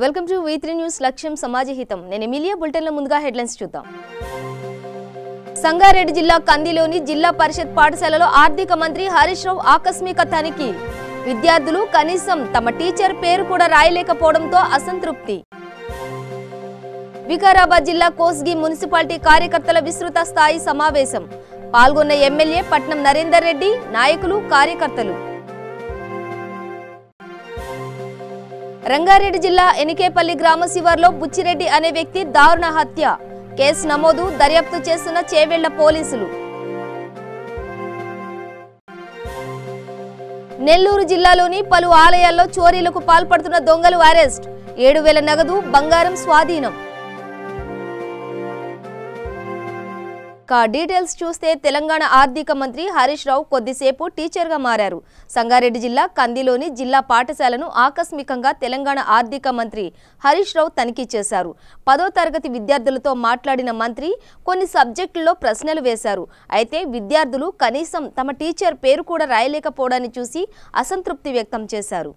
Welcome to V3 news లక్ష్యం సమాజహితం. నేను Emilia. బులెటిన్ల ముందుగా హెడ్లైన్స్ చూద్దాం. సంగారెడ్డి జిల్లా కందిలోని జిల్లా పరిషత్ పాఠశాలలో ఆర్థిక మంత్రి హరీష్ రావు ఆకస్మిక తనిఖీ. విద్యార్థులు కనీసం తమ టీచర్ పేరు కూడా రాయలేకపోవడంతో అసంతృప్తి. వికారాబాద్ జిల్లా కోస్గి మున్సిపాలిటీ కార్యకర్తల విస్తృత స్థాయి సమావేశం. పాల్గొన్న ఎమ్మెల్యే పట్నం నరేందర్ రెడ్డి, నాయకులు, కార్యకర్తలు. రంగారెడ్డి జిల్లా ఎనికేపల్లి గ్రామ శివార్లో బుచ్చిరెడ్డి అనే వ్యక్తి దారుణ హత్య. కేసు నమోదు, దర్యాప్తు చేస్తున్న చేవెళ్ల పోలీసులు. నెల్లూరు జిల్లాలోని పలు ఆలయాల్లో చోరీలకు పాల్పడుతున్న దొంగలు అరెస్ట్. 7,000 నగదు, బంగారం స్వాధీనం. డీటెయిల్స్ చూస్తే తెలంగాణ ఆర్థిక మంత్రి హరీష్ రావు కొద్దిసేపు టీచర్గా మారారు. సంగారెడ్డి జిల్లా కందిలోని జిల్లా పాఠశాలను ఆకస్మికంగా తెలంగాణ ఆర్థిక మంత్రి హరీష్ రావు తనిఖీ చేశారు. 10వ తరగతి విద్యార్థులతో మాట్లాడిన మంత్రి కొన్ని సబ్జెక్టుల్లో ప్రశ్నలు వేశారు. అయితే విద్యార్థులు కనీసం తమ టీచర్ పేరు కూడా రాయలేకపోవడాన్ని చూసి అసంతృప్తి వ్యక్తం చేశారు.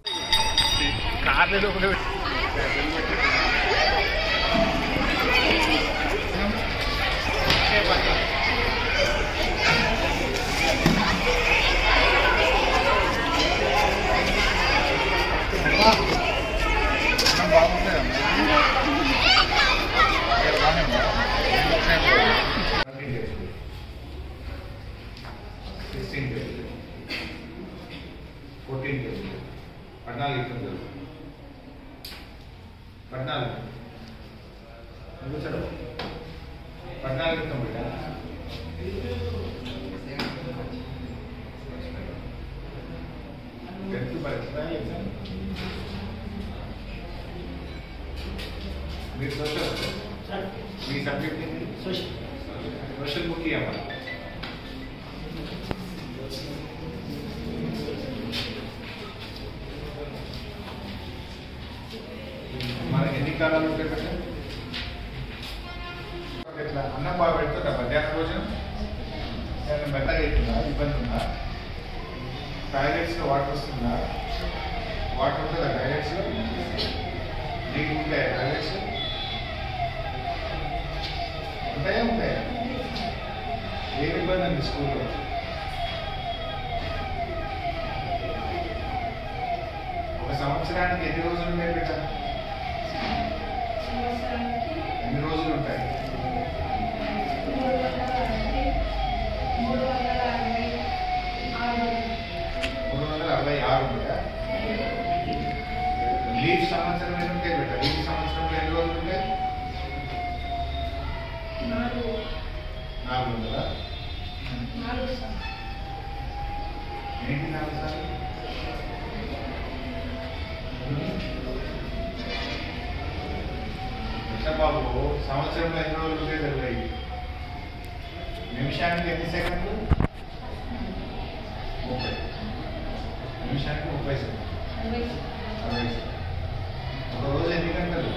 మీ సబ్జెక్ట్ సోషల్ బుక్ ఇవ్వాలి. మనకి ఎన్ని కాలాలు ఉంటాయి కదా? ఎట్లా అన్నం బాగా పెడుతుందా? మధ్యాహ్నం భోజనం మెత్తగా అవుతుందా? ఇబ్బంది ఉందా? టాయిలెట్స్లో వాటర్ వస్తుందా? వాటర్ ఉంటుందా టాయిలెట్స్లో? నీకు ఉంటాయా టాయిలెట్స్? ఉంటాయా? ఏ ఇబ్బంది అండి స్కూల్లో? ఒక సంవత్సరానికి ఎన్ని రోజులు ఉంటాయి బిడ్డ? ఎన్ని రోజులు ఉంటాయి? 366 ఉంటాయా? లీవ్ సంవత్సరం ఎన్ని ఉంటాయి బిడ్డ? లీవ్ సంవత్సరంలో ఎన్ని రోజులు ఉంటాయి? 4 ఉంటుందా? ఏంటి 4 సార్లు? బాబు సంవత్సరంలో ఎన్ని రోజులు ఉంటే 20. నిమిషానికి ఎన్ని సెకండ్లు? 30. నిమిషానికి 30 సెకండ్లు. ఒక రోజు ఎన్ని గంటలు?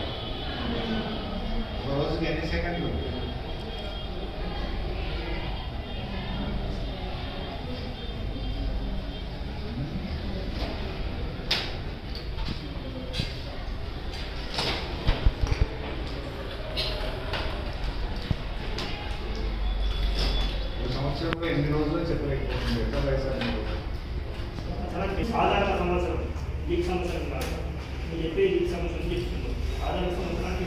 ఒక రోజుకి ఎన్ని సెకండ్లు? సంవత్సరంలో ఎన్ని రోజులు చెప్పలేకపోతుంది? ఎంత వయసు? సాధారణ సంవత్సరం, లీగ్ సంవత్సరం కాదు. మీరు చెప్పే లీగ్ సంవత్సరం చెప్తున్నాం. సాధారణ సంవత్సరానికి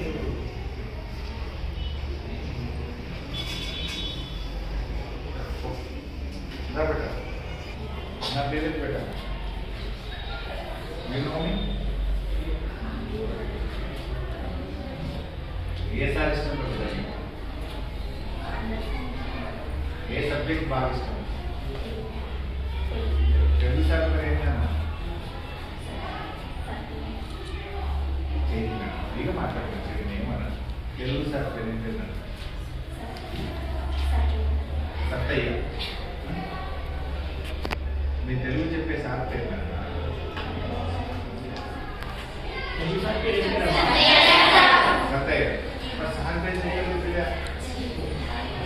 పెట్ట నా పేరు పెట్ట. మీరు ఏ సార్ ఇష్టం పడుతుంది? ఏ సబ్జెక్ట్ బాగా ఇష్టం? తెలుగు సార్ ఏంటన్నా ఇక మాట్లాడుకోవచ్చు. నేనేమన్నా తెలుగు సార్ పేరు సత్తయ్య. మీ తెలుగు చెప్పే సార్ పేరు సత్తయ్య. సార్ పేరు చెప్పే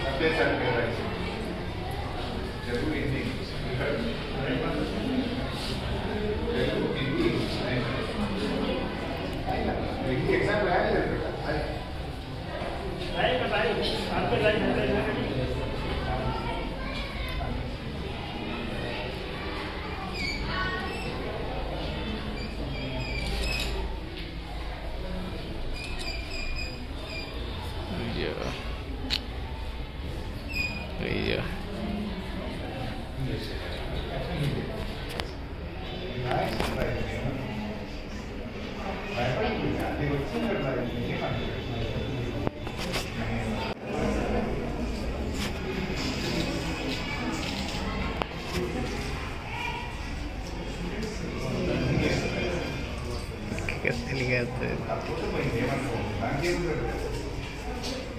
సత్తయ్య సార్ పేరు తెలుగు హిందీ తెలుగు హిందీ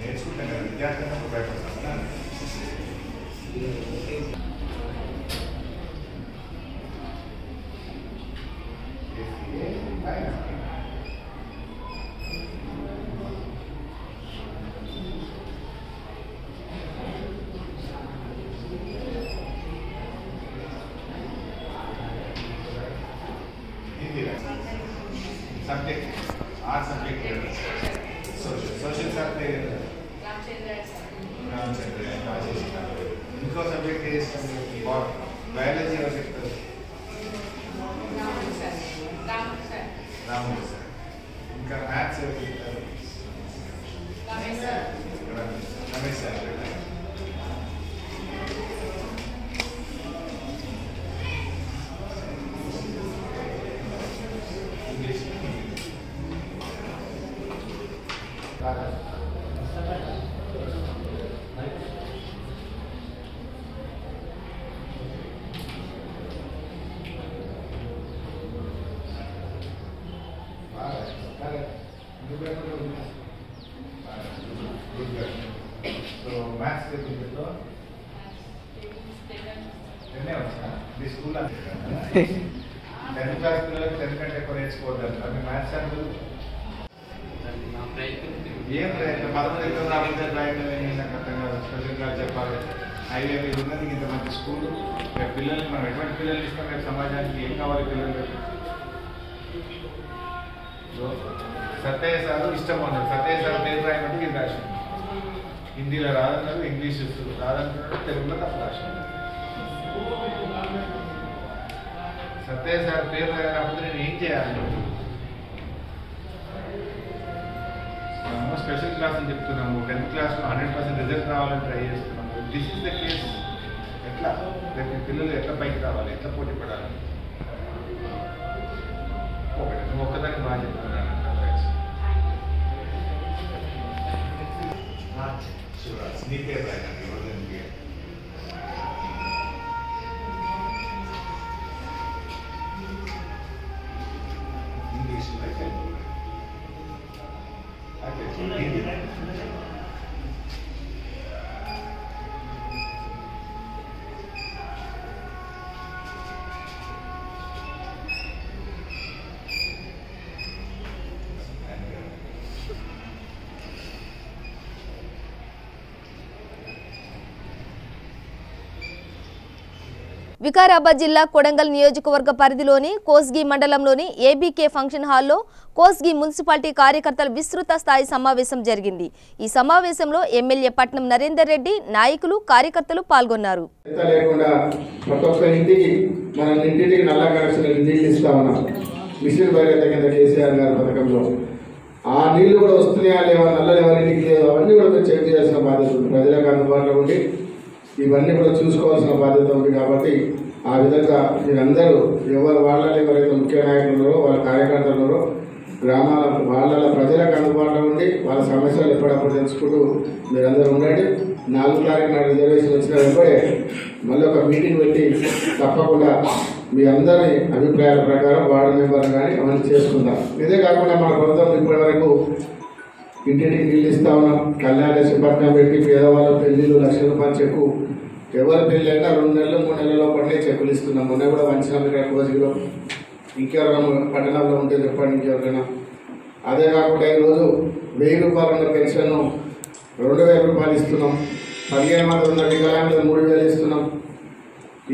నేర్చుకుంటాను కదా విద్యార్థులకు భయపడతాను. సబ్జెక్ట్ ఆ సబ్జెక్ట్ సోషల్ సబ్జెక్ట్ ఇంకో సబ్జెక్ట్ బయాలజీ ఎవరు చెప్తారు? రాముడు సార్. ఇంకా మ్యాథ్స్ ఎవరు చెప్తారు? Ramesh sir. English so maths చెప్పిందో ఎన్నే వచ్చా మీ స్కూల్లో 10th క్లాస్ పిల్లలకు 10 కంటే ఎక్కువ నేర్చుకోవద్దు. అది మ్యాథ్స్ అంటే ఏం ప్రయత్నం 11 ఎక్కడ రాబోతే ప్రయత్నం ఏం నాకు అర్థం కాదు. స్పెషల్ క్లాస్ చెప్పాలి. హైవే మీద ఉన్నది ఇంత మంచి స్కూల్. రేపు పిల్లల్ని మనం ఎటువంటి పిల్లల్ని ఇస్తాం? రేపు సమాజానికి ఏం కావాలి పిల్లలు? సత్యయ్య సార్ ఇష్టం ఉన్నాడు. సత్యయ్య సార్ పేరు రాయమంటే ఇది రాసింది. హిందీలో రాదన్నాడు, ఇంగ్లీష్ రాదన్నాడు, తెలుగులో తప్పు రాసింది. సత్యయ్య సార్ పేరు రాకపోతే నేను ఏం చేయాలి? మనము స్పెషల్ క్లాస్ అని చెప్తున్నాము. 10th క్లాస్లో 100% రిజల్ట్ రావాలని ట్రై చేస్తున్నాము. This is the case. ఎట్లా రేపు పిల్లలు ఎట్లా పైకి రావాలి, ఎట్లా పోటీ పడాలి? ఒకటి నువ్వు ఒక్కదాన్ని బాగా చెప్తున్నాను. నీ పేరు రాయండి. ఇంగ్లీష్ వికారాబాద్ జిల్లా కొడంగల్ నియోజకవర్గ పరిధిలోని కోస్గి మండలంలోని ఏబీకే ఫంక్షన్ హాల్లో కోస్గి మున్సిపాలిటీ కార్యకర్తల విస్తృత స్థాయి సమావేశం జరిగింది. ఈ సమావేశంలో ఎమ్మెల్యే పట్నం నరేందర్ రెడ్డి, నాయకులు, కార్యకర్తలు పాల్గొన్నారు. ఆ నీళ్లు కూడా వస్తున్నాయా లేవా, నల్లలు ఎవరింటికి లేవు, అవన్నీ కూడా మీరు చెక్ చేయాల్సిన బాధ్యత ఉంది. ప్రజలకు అందుబాటులో ఉండి ఇవన్నీ కూడా చూసుకోవాల్సిన బాధ్యత ఉంది. కాబట్టి ఆ విధంగా మీరందరూ ఎవరైతే ముఖ్య నాయకులు ఉన్నారో, వాళ్ళ కార్యకర్తలు ఉన్నారో, గ్రామాల వాళ్ళ ప్రజలకు అందుబాటులో ఉండి వాళ్ళ సమస్యలు ఎప్పుడప్పుడు తెలుసుకుంటూ మీరందరూ ఉండండి. 4 తారీఖు నాడు రిజర్వేషన్ వచ్చిన వెంబడే మళ్ళీ ఒక మీటింగ్ పెట్టి తప్పకుండా మీ అందరి అభిప్రాయాల ప్రకారం వార్డు మెంబర్లు కానీ అవన్నీ చేసుకుందాం. ఇదే కాకుండా మన ప్రభుత్వం ఇప్పటి వరకు ఇంటింటికి నీళ్ళు ఇస్తా ఉన్నాం. కళ్యాణ పథకం పెట్టి పేదవాళ్ళ పెళ్లిళ్ళు 1 లక్షల రూపాయలు చెక్కు, ఎవరి పెళ్ళి అయినా 2 నెలలు 3 నెలల్లో పడినే చెక్కులు ఇస్తున్నాం. మొన్న కూడా వంచినాం ఇక్కడ కోజిలో. ఇంకెవరైనా పట్టణంలో ఉంటే చెప్పండి ఇంకెవరైనా. అదే కాకుండా ఈరోజు 1000 రూపాయలు ఉన్న పెన్షన్ 2000 రూపాయలు ఇస్తున్నాం. 15 మంది ఉన్న వికలాంగులు 3000 ఇస్తున్నాం.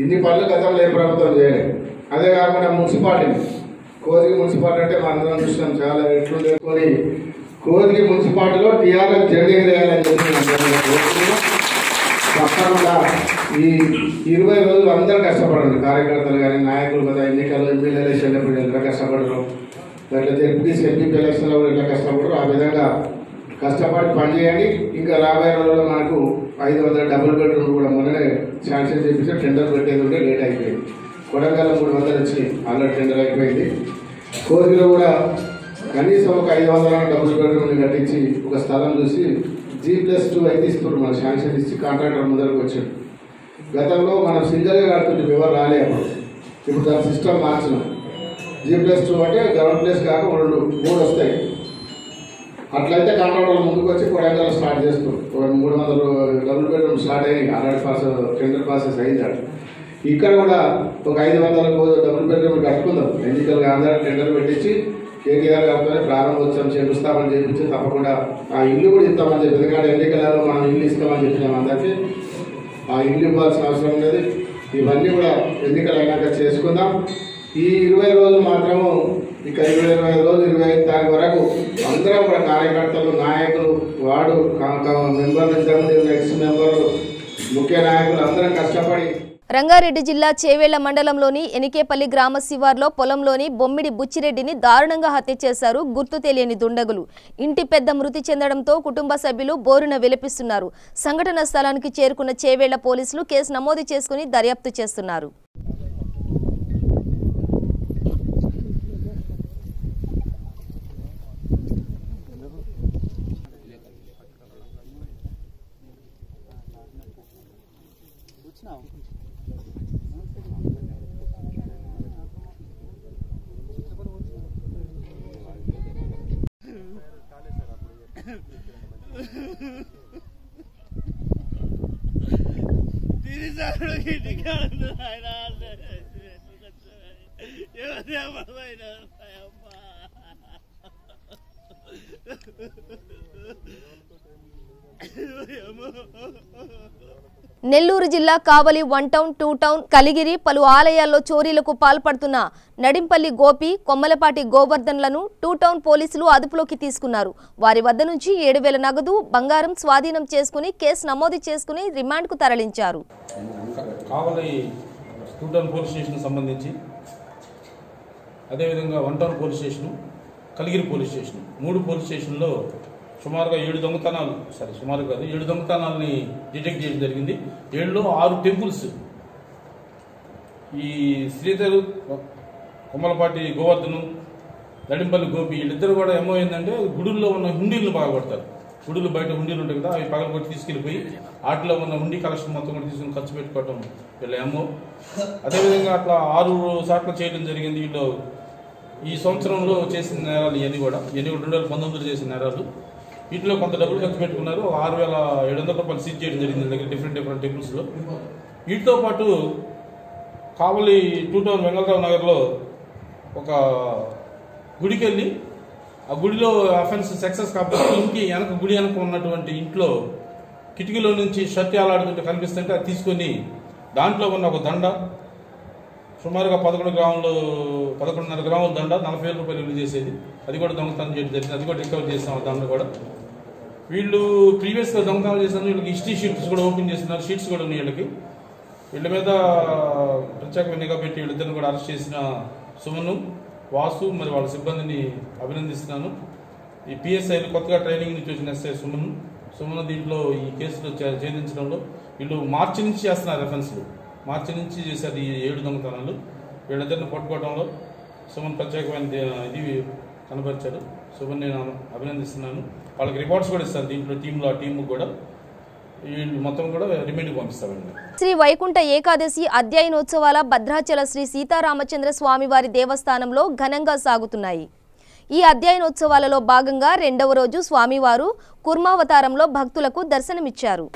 ఇన్ని పనులు గతంలో ఏ ప్రభుత్వం చేయలేదు. అదే కాకుండా మున్సిపాలిటీ కోజిగి మున్సిపాలిటీ అంటే మా అందరం చూసినాం చాలా ఎట్లు లేకొని కోజిగి మున్సిపాలిటీలో టీఆర్ఎస్ జెండా వేయాలని చెప్పి తప్పకుండా ఈ 20 రోజులు అందరూ కష్టపడండి. కార్యకర్తలు కానీ నాయకులు కదా, ఎన్నికలు ఎమ్మెల్యే ఎలక్షన్లు ఎప్పుడు ఎంత కష్టపడరు, అట్లా జెడ్పీసీ ఎంపీ ఎలక్షన్లో కూడా ఎట్లా కష్టపడరు, ఆ విధంగా కష్టపడి పనిచేయండి. ఇంకా రాబోయే రోజుల్లో మనకు 500 డబుల్ బెడ్రూమ్ కూడా మొన్ననే శాంక్షన్ చేపించి టెండర్ పెట్టేది ఉంటే లేట్ అయిపోయింది. కొడంగల్ 300 వచ్చి ఆల్రెడీ టెండర్ అయిపోయింది. కోజిలో కూడా కనీసం ఒక 500 డబుల్ బెడ్రూమ్ని కట్టించి ఒక స్థలం చూసి G+2 అయితే ఇస్తున్నారు. మన శాంక్షన్ ఇచ్చి కాంట్రాక్టర్ ముందరకు వచ్చాడు. గతంలో మనం సింగల్గా కడుతుంటే ఎవరు రాలే అప్పుడు. ఇప్పుడు దాని సిస్టమ్ మార్చినాం. G+2 అంటే గ్రౌండ్ ప్లేస్ కాక 3 వస్తాయి. అట్లయితే కాంట్రాక్టర్లు ముందుకు వచ్చి కొడంగల్ స్టార్ట్ చేస్తారు. 300 డబుల్ బెడ్రూమ్ స్టార్ట్ అయ్యి ఆల్రెడీ టెండర్ ప్రాసెస్ అయింది. ఇక్కడ కూడా ఒక 500 డబుల్ బెడ్రూమ్ కట్టుకుందాం. ఎన్నికలు అందరూ టెండర్ పెట్టించి కేటీఆర్ గారితో ప్రారంభోత్సవం చేపిస్తామని చెప్పించి తప్పకుండా ఆ ఇల్లు కూడా ఇస్తామని చెప్పి, ఎందుకంటే ఎన్నికలలో మనం ఇల్లు ఇస్తామని చెప్పినాం అందరికీ. ఆ ఇల్లు ఇవ్వాల్సిన అవసరం ఉన్నది. ఇవన్నీ కూడా ఎన్నికలు అయినాక చేసుకుందాం. ఈ 20 రోజులు మాత్రము ఇక 25 రోజులు 25 తారీఖు వరకు అందరం కూడా కార్యకర్తలు, నాయకులు, వార్డు మెంబర్లు, ఇంతకుముందు ఎక్స్ మెంబర్లు, ముఖ్య నాయకులు అందరం కష్టపడి రంగారెడ్డి జిల్లా చేవేళ్ల మండలంలోని ఎనికేపల్లి గ్రామ శివార్లో పొలంలోని బొమ్మిడి బుచ్చిరెడ్డిని దారుణంగా హత్య చేశారు గుర్తు తెలియని దుండగులు. ఇంటి పెద్ద మృతి చెందడంతో కుటుంబ సభ్యులు బోరున విలపిస్తున్నారు. సంఘటన స్థలానికి చేరుకున్న చేవేళ్ల పోలీసులు కేసు నమోదు చేసుకుని దర్యాప్తు చేస్తున్నారు. నెల్లూరు జిల్లా కావలి 1 టౌన్ 2 టౌన్ కలిగిరి పలు ఆలయాల్లో చోరీలకు పాల్పడుతున్న నడింపల్లి గోపి, కొమ్మలపాటి గోవర్ధన్లను 2 టౌన్ పోలీసులు అదుపులోకి తీసుకున్నారు. వారి వద్ద నుంచి 7,000 నగదు, బంగారం స్వాధీనం చేసుకుని కేసు నమోదు చేసుకుని రిమాండ్కు తరలించారు. కావలి 2 టౌన్ పోలీస్ స్టేషన్ సంబంధించి అదేవిధంగా 1 town police station, Kaligiri police station, 3 police స్టేషన్లో సుమారుగా 7 దొంగతనాలని డిటెక్ట్ చేయడం జరిగింది. 7లో 6 టెంపుల్స్. ఈ శ్రీధరు, కొమ్మలపాటి గోవర్ధను, నడింపల్లి గోపి వీళ్ళిద్దరు కూడా ఏమో ఏంటంటే గుడుల్లో ఉన్న హుండీలను పగలగొడతారు. గుడులు బయట హుండీలు ఉంటాయి కదా, అవి పగలగొట్టి తీసుకెళ్ళిపోయి వాటిలో ఉన్న హుండీ కలెక్షన్ మొత్తం కూడా తీసుకుని ఖర్చు పెట్టుకోవటం వీళ్ళ ఏమో. అదేవిధంగా అట్లా 6 సార్లు చేయడం జరిగింది. వీళ్ళు ఈ సంవత్సరంలో చేసిన నేరాలు ఇవన్నీ కూడా 2019లో చేసిన నేరాలు. వీటిలో కొంత డబ్బులు ఖర్చు పెట్టుకున్నారు. 6,700 రూపాయలు సీజ్ చేయడం జరిగింది దగ్గర డిఫరెంట్ టెంపుల్స్లో. వీటితో పాటు కావలి 2 టౌన్ వెంగళరావు నగర్లో ఒక గుడికి వెళ్ళి ఆ గుడిలో అఫెన్స్ సక్సెస్ కాబట్టి గుడి వెనక ఉన్నటువంటి ఇంట్లో కిటికీలో నుంచి షర్ట్ ఆలాడుతుంటే కనిపిస్తుంటే అది తీసుకొని దాంట్లో ఉన్న ఒక దండ సుమారుగా 11.5 గ్రాముల దండ 40,000 రూపాయలు విలువ చేసేది. అది కూడా దొంగతనం చేయడం జరిగింది. అది కూడా రికవర్ చేస్తాం. ఆ దండ కూడా వీళ్ళు ప్రీవియస్గా దొంగతనం చేసిన వీళ్ళకి హిస్టరీ షీట్స్ కూడా ఓపెన్ చేస్తున్నారు. షీట్స్ కూడా ఉన్నాయి వీళ్ళకి. వీళ్ళ మీద ప్రత్యేక నిఘా పెట్టి వీళ్ళిద్దరిని కూడా అరెస్ట్ చేసిన సుమను, వాసు మరి వాళ్ళ సిబ్బందిని అభినందిస్తున్నాను. ఈ పిఎస్ఐలు కొత్తగా ట్రైనింగ్ నుంచి వచ్చిన ఎస్ఐ సుమను దీంట్లో ఈ కేసులో ఛేదించడంలో వీళ్ళు మార్చి నుంచి చేస్తున్నారు. రెఫరెన్స్లు మార్చి నుంచి చేశారు ఈ 7 దొంగతనాలు. వీళ్ళిద్దరిని పట్టుకోవడంలో సుమన్ ప్రత్యేకమైన ఇది కనబరిచారు. సుమన్ నేను అభినందిస్తున్నాను. వాళ్ళకి రిపోర్ట్స్ కూడా ఇస్తారు దీంట్లో టీంలో. ఆ టీంకు కూడా వీళ్ళు మొత్తం కూడా రిమైండ్కి పంపిస్తామండి. శ్రీ వైకుంఠ ఏకాదశి అధ్యయనోత్సవాల భద్రాచల శ్రీ సీతారామచంద్ర స్వామివారి దేవస్థానంలో ఘనంగా సాగుతున్నాయి. ఈ అధ్యయనోత్సవాలలో భాగంగా 2వ రోజు స్వామివారు కుర్మావతారంలో భక్తులకు దర్శనమిచ్చారు.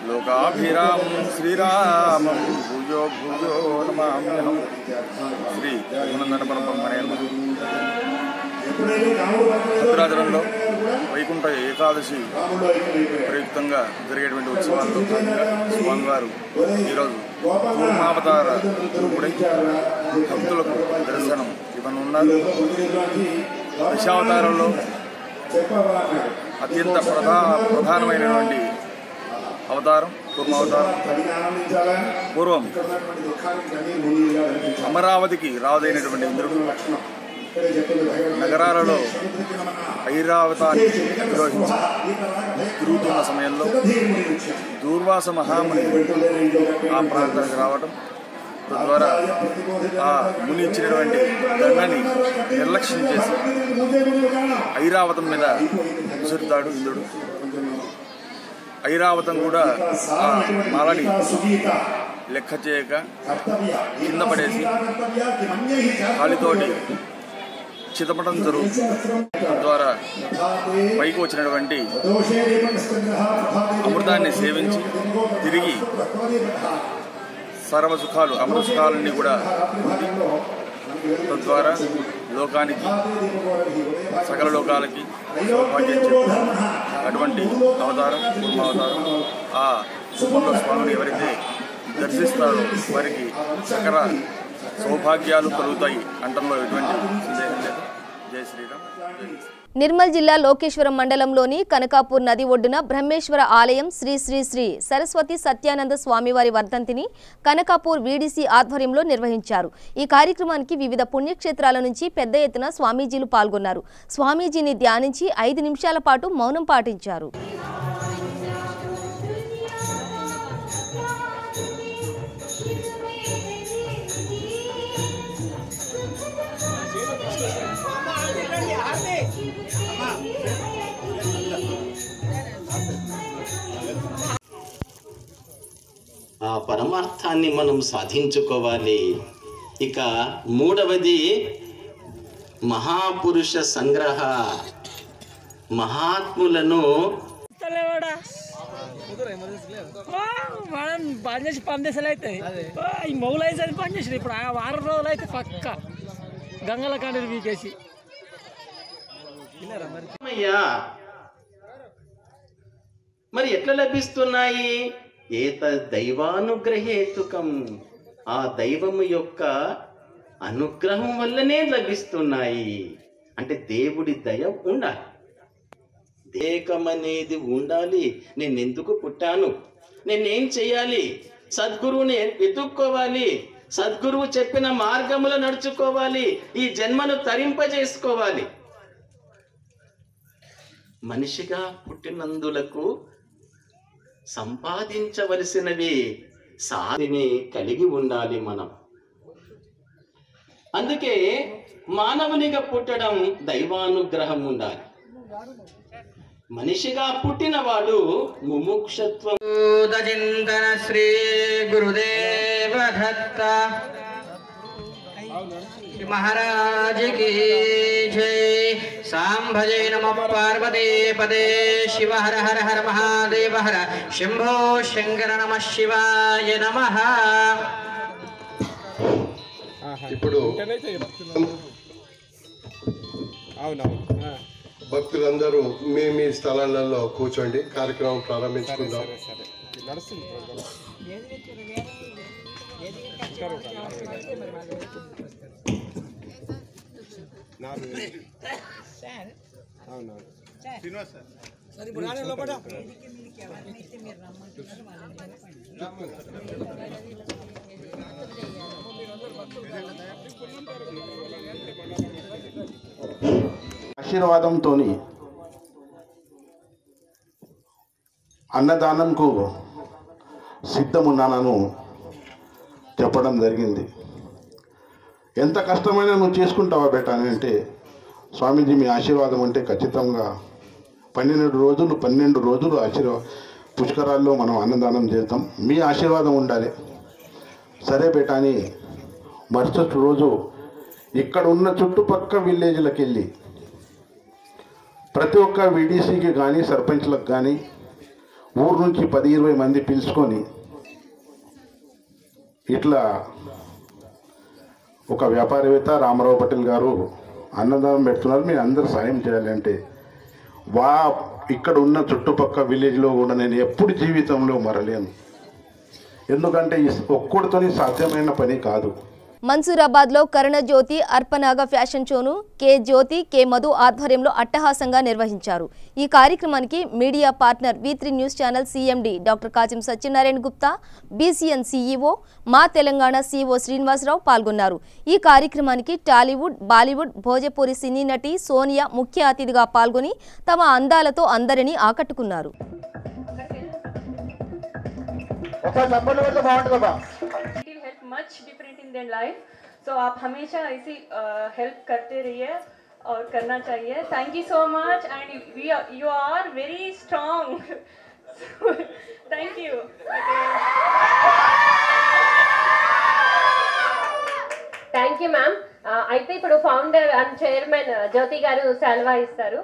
लोकाभिरामं श्रीरामं भूयो भूयो नमाम्यहं శ్రీ రఘునందనపరబ్రహ్మణే నమః. భద్రాచలంలో వైకుంఠ ఏకాదశి ప్రయుక్తంగా జరిగేటువంటి ఉత్సవాల్లో భాగంగా స్వామివారు ఈరోజు కూర్మావతార రూపుడై భక్తులకు దర్శనం ఇవ్వనున్నారు. దశావతారంలో అత్యంత ప్రధానమైనటువంటి అవతారం కూర్మావతారం. పూర్వం అమరావతికి రాజైనటువంటి ఇంద్రుడు నగరాలలో ఐరావతాన్ని నిర్వహించి తిరుగుతున్న సమయంలో దూర్వాస మహాముని ఆ ప్రాంతానికి రావటం, తద్వారా ఆ ముని ఇచ్చినటువంటి దండాన్ని నిర్లక్ష్యం చేసి ఐరావతం మీద విసురుతాడు ఇంద్రుడు. ఐరావతం కూడా ఆ మాలని లెక్క చేయక కింద పడేసి కాలితోటి చితపటం జరుగుతుంది. తద్వారా పైకి వచ్చినటువంటి అమృతాన్ని సేవించి తిరిగి సర్వసుఖాలు అమృత సుఖాలన్నీ కూడా తద్వారా లోకానికి సకల లోకాలకి సౌభాగ్యం చెప్పి అటువంటి అవతారం కూర్మావతారం. ఆ రూపంలో స్వామిని ఎవరైతే దర్శిస్తారో వారికి సకల సౌభాగ్యాలు కలుగుతాయి అంటంలో ఎటువంటి సందేహం లేదు. జై శ్రీరామ్. నిర్మల్ జిల్లా లోకేశ్వరం మండలంలోని కనకాపూర్ నది ఒడ్డున బ్రహ్మేశ్వర ఆలయం శ్రీ శ్రీ శ్రీ సరస్వతి సత్యానంద స్వామివారి వర్ధంతిని కనకాపూర్ వీడీసీ ఆధ్వర్యంలో నిర్వహించారు. ఈ కార్యక్రమానికి వివిధ పుణ్యక్షేత్రాల నుంచి పెద్ద ఎత్తున స్వామీజీలు పాల్గొన్నారు. స్వామీజీని ధ్యానించి 5 నిమిషాల పాటు మౌనం పాటించారు. ఆ పరమార్థాన్ని మనం సాధించుకోవాలి. ఇక మూడవది మహాపురుష సంగ్రహ. మహాత్ములను పని చేసి పనిచేసలు అయితే ఈ మొగులు అయితే పని చేసి ఇప్పుడు ఆ వారం రోజులు అయితే పక్క గంగల కాండలు వీకేసి మరి ఎట్లా లభిస్తున్నాయి? ఏత దైవానుగ్రహేతుకం. ఆ దైవము యొక్క అనుగ్రహం వల్లనే లభిస్తున్నాయి. అంటే దేవుడి దయ ఉండాలి, దేకమనేది ఉండాలి. నేనెందుకు పుట్టాను, నేనేం చేయాలి, సద్గురువుని వెతుక్కోవాలి, సద్గురువు చెప్పిన మార్గములో నడుచుకోవాలి, ఈ జన్మను తరింపజేసుకోవాలి. మనిషిగా పుట్టినందులకు సంపాదించవలసినవి సాధిని కలిగి ఉండాలి మనం. అందుకే మానవునిగా పుట్టడం దైవానుగ్రహం ఉండాలి. మనిషిగా పుట్టిన వాడు ముముక్షత్వం. చింతన శ్రీ గురుదేవ దత్త महाराज की जय। सांभजे नमः पार्वती पदे शिव हर हर हर महादेव हर शंभो शंकर नमः शिवाय नमः। ఇప్పుడు భక్తులందరూ మీ స్థలాలలో కూర్చోండి, కార్యక్రమం ప్రారంభించుకుందాం. ఆశీర్వాదంతో అన్నదానంకు సిద్ధమున్నానను చెప్పడం జరిగింది. ఎంత కష్టమైనా నువ్వు చేసుకుంటావా బేటా అని అంటే, స్వామీజీ మీ ఆశీర్వాదం అంటే ఖచ్చితంగా 12 రోజులు పుష్కరాల్లో మనం అన్నదానం చేద్దాం, మీ ఆశీర్వాదం ఉండాలి. సరే బేటా అని మరుసటి రోజు ఇక్కడ ఉన్న చుట్టుపక్కల విలేజ్లకు వెళ్ళి ప్రతి ఒక్క వీడీసీకి కానీ సర్పంచ్లకు కానీ ఊరు నుంచి 10-20 మంది పిలుచుకొని ఇట్లా ఒక వ్యాపారవేత్త రామారావు పటేల్ గారు అన్నదానం పెడుతున్నారు, మీరు అందరూ సాయం చేయాలి అంటే ఇక్కడ ఉన్న చుట్టుపక్కల విలేజ్లో కూడా నేను ఎప్పుడు జీవితంలో మరలేను. ఎందుకంటే ఒక్కడితోని సాధ్యమైన పని కాదు. మన్సూరాబాద్లో కరుణజ్యోతి అర్పనాగ ఫ్యాషన్ షోను కె జ్యోతి కె మధు ఆధ్వర్యంలో అట్టహాసంగా నిర్వహించారు. ఈ కార్యక్రమానికి media partner V3 news channel CMD doctor Kazim Satyanarayana Gupta, BCN CEO మా తెలంగాణ CEO శ్రీనివాసరావు పాల్గొన్నారు. ఈ కార్యక్రమానికి టాలీవుడ్, బాలీవుడ్, భోజపురి సినీ నటి సోనియా ముఖ్య అతిథిగా పాల్గొని తమ అందాలతో అందరినీ ఆకట్టుకున్నారు. Much different in their life, so आप हमेशा ऐसी हेल्प करते रहिए और करना चाहिए. Thank you so much and you are very strong. Thank you. Thank you ma'am. అయితే ఇప్పుడు ఫౌండర్ అండ్ చైర్మన్ జ్యోతి గారు సెల్వా ఇస్తారు.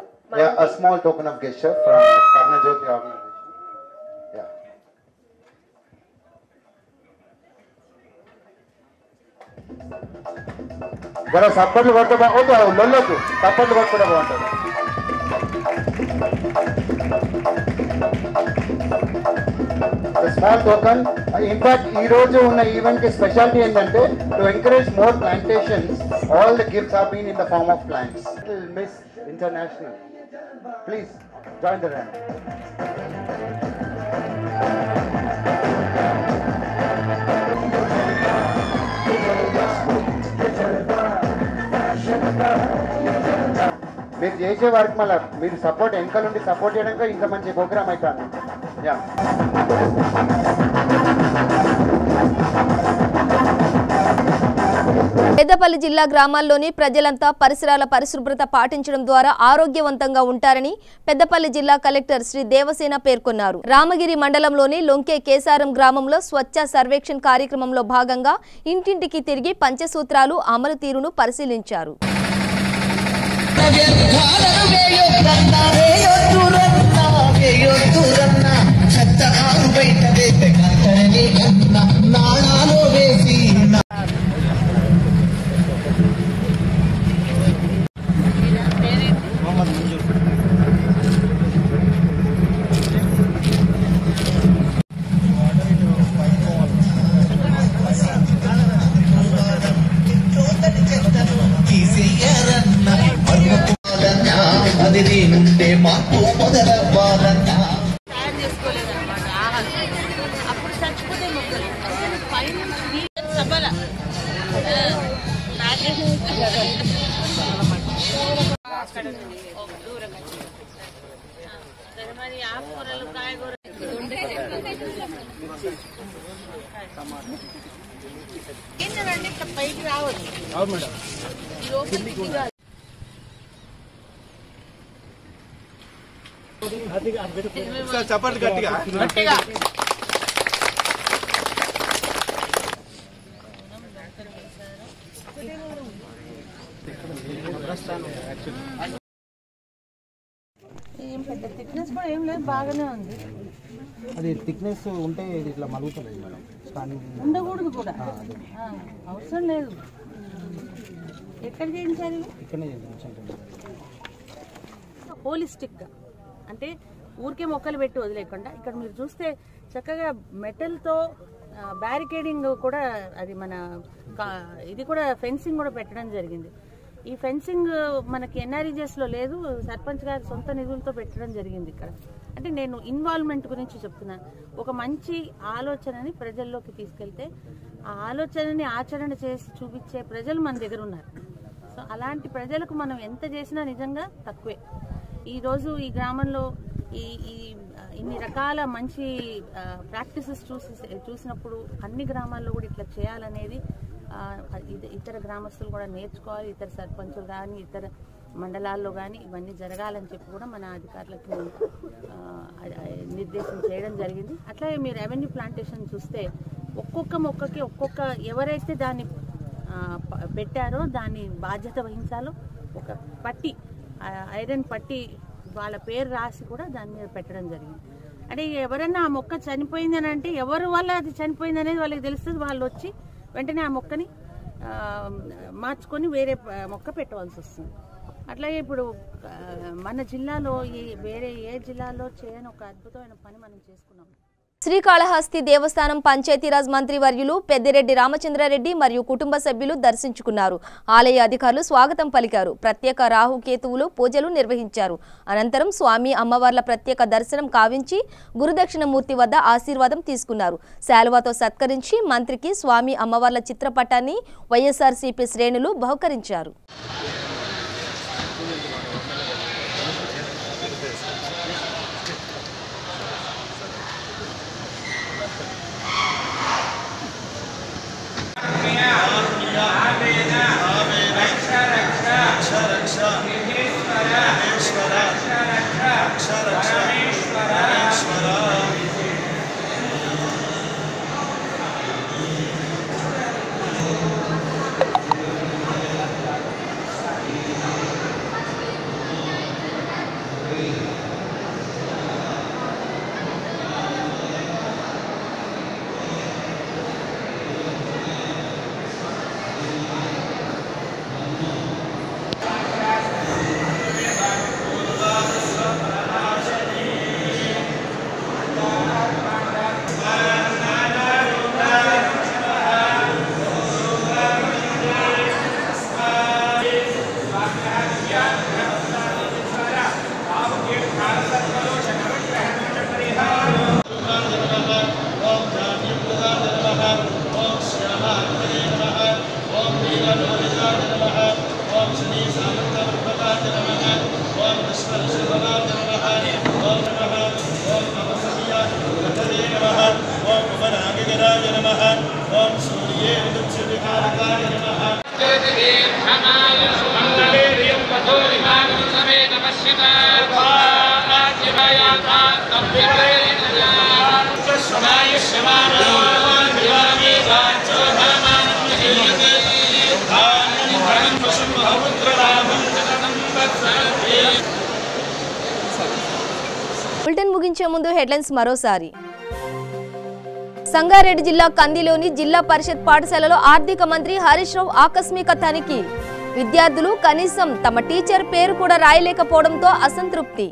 A small token of gesture from Karna Jyoti organization. जरा सप्पట్లు కొట్ట బాగుంటుంది, లొల్లొద్దు, సప్పట్లు కొట్టుకుంటే బాగుంటుంది. Small token. ఇన్ఫాక్ట్ ఈ రోజు ఉన్న ఈవెంట్ కి స్పెషాలిటీ ఏంటంటే to encourage more plantations, all the gifts have been in the form of plants. Miss international, please join the rank. మీరు చేసే వర్క్ మళ్ళీ మీరు సపోర్ట్ వెనక నుండి సపోర్ట్ చేయడానికి ఇంకా మంచి ప్రోగ్రామ్ అవుతాను. పెద్దపల్లి జిల్లా గ్రామాల్లోని ప్రజలంతా పరిసరాల పరిశుభ్రత పాటించడం ద్వారా ఆరోగ్యవంతంగా ఉంటారని పెద్దపల్లి జిల్లా కలెక్టర్ శ్రీ దేవసేన పేర్కొన్నారు. రామగిరి మండలంలోని లొంకే కేసారం గ్రామంలో స్వచ్ఛ సర్వేక్షణ్ కార్యక్రమంలో భాగంగా ఇంటింటికి తిరిగి పంచసూత్రాలు అమలు తీరును పరిశీలించారు. చప్పట్లు గట్టిగా గట్టిగా. ఏం పెద్ద థిక్నెస్ కూడా ఏం లేదు, బాగానే ఉంది. అది థిక్నెస్ ఉంటే ఇది ఇట్లా మలుగుతుంది మేడం, స్టాండింగ్ ఉండకూడదు కూడా, అవసరం లేదు. ఎక్కడ చేయించాలి? ఇక్కడనే చేయించాలి. హోలిస్టిక్గా అంటే ఊరికే మొక్కలు పెట్టి వదిలేకుండా ఇక్కడ మీరు చూస్తే చక్కగా మెటల్తో బ్యారికేడింగ్ కూడా, అది మన ఇది కూడా ఫెన్సింగ్ కూడా పెట్టడం జరిగింది. ఈ ఫెన్సింగ్ మనకి ఎన్ఆర్ఈజెస్లో లేదు, సర్పంచ్ గారి సొంత నిధులతో పెట్టడం జరిగింది ఇక్కడ. అంటే నేను ఇన్వాల్వ్మెంట్ గురించి చెప్తున్నాను. ఒక మంచి ఆలోచనని ప్రజల్లోకి తీసుకెళ్తే ఆ ఆలోచనని ఆచరణ చేసి చూపించే ప్రజలు మన దగ్గర ఉన్నారు. సో అలాంటి ప్రజలకు మనం ఎంత చేసినా నిజంగా తక్కువే. ఈరోజు ఈ గ్రామంలో ఈ ఇన్ని రకాల మంచి ప్రాక్టీసెస్ చూసినప్పుడు అన్ని గ్రామాల్లో కూడా ఇట్లా చేయాలనేది ఇతర గ్రామస్తులు కూడా నేర్చుకోవాలి. ఇతర సర్పంచులు కానీ ఇతర మండలాల్లో కానీ ఇవన్నీ జరగాలని చెప్పి కూడా మన అధికారులకు నిర్దేశం చేయడం జరిగింది. అట్లాగే మీరు రెవెన్యూ ప్లాంటేషన్ చూస్తే ఒక్కొక్క మొక్కకి ఒక్కొక్క ఎవరైతే దాన్ని పెట్టారో దాన్ని బాధ్యత వహించాలో ఒక పట్టి ఐరన్ పట్టి వాళ్ళ పేరు రాసి కూడా దాని మీద పెట్టడం జరిగింది. అంటే ఎవరైనా ఆ మొక్క చనిపోయింది అని అంటే ఎవరి వల్ల అది చనిపోయింది అనేది వాళ్ళకి తెలుస్తుంది. వాళ్ళు వచ్చి వెంటనే ఆ మొక్కని మార్చుకొని వేరే మొక్క పెట్టవలసి వస్తుంది. అట్లాగే ఇప్పుడు మన జిల్లాలో వేరే ఏ జిల్లాలో చేయని ఒక అద్భుతమైన పని మనం చేసుకున్నాం. శ్రీకాళహస్తి దేవస్థానం పంచాయతీరాజ్ మంత్రి వర్యులు పెద్దిరెడ్డి రామచంద్రారెడ్డి మరియు కుటుంబ సభ్యులు దర్శించుకున్నారు. ఆలయ అధికారులు స్వాగతం పలికారు. ప్రత్యేక రాహుకేతువులు పూజలు నిర్వహించారు. అనంతరం స్వామి అమ్మవార్ల ప్రత్యేక దర్శనం కావించి గురుదక్షిణమూర్తి వద్ద ఆశీర్వాదం తీసుకున్నారు. శాలువాతో సత్కరించి మంత్రికి స్వామి అమ్మవార్ల చిత్రపటాన్ని వైఎస్ఆర్సీపీ శ్రేణులు బహుకరించారు. బులెటిన్ ముగించే ముందు హెడ్లైన్స్ మరోసారి. సంగారెడ్డి జిల్లా కందిలోని జిల్లా పరిషత్ పాఠశాలలో ఆర్థిక మంత్రి హరీష్ రావు ఆకస్మిక తనిఖీ. విద్యార్థులు కనీసం తమ టీచర్ పేరు కూడా రాయలేకపోవడంతో అసంతృప్తి.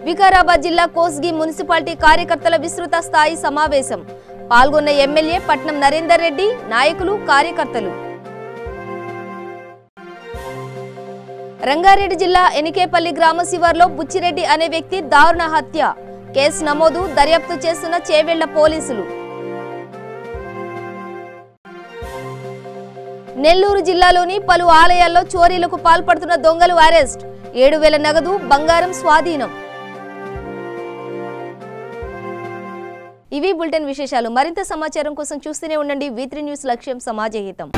వికారాబాద్ జిల్లా కోస్గి మున్సిపాలిటీ కార్యకర్తల విస్తృత స్థాయి సమావేశం. పాల్గొన్న ఎమ్మెల్యే పట్నం నరేందర్ రెడ్డి, నాయకులు, కార్యకర్తలు. రంగారెడ్డి జిల్లా ఎనికేపల్లి గ్రామ శివార్లో బుచ్చిరెడ్డి అనే వ్యక్తి దారుణ హత్య. కేసు నమోదు, దర్యాప్తు చేస్తున్న చేవెళ్ల పోలీసులు. నెల్లూరు జిల్లాలోని పలు ఆలయాల్లో చోరీలకు పాల్పడుతున్న దొంగలు అరెస్ట్. 7,000 నగదు, బంగారం స్వాధీనం. ఇవి బులెటిన్ విశేషాలు. మరింత సమాచారం కోసం చూస్తూనే ఉండండి V3 న్యూస్. లక్ష్యం సమాజహితం.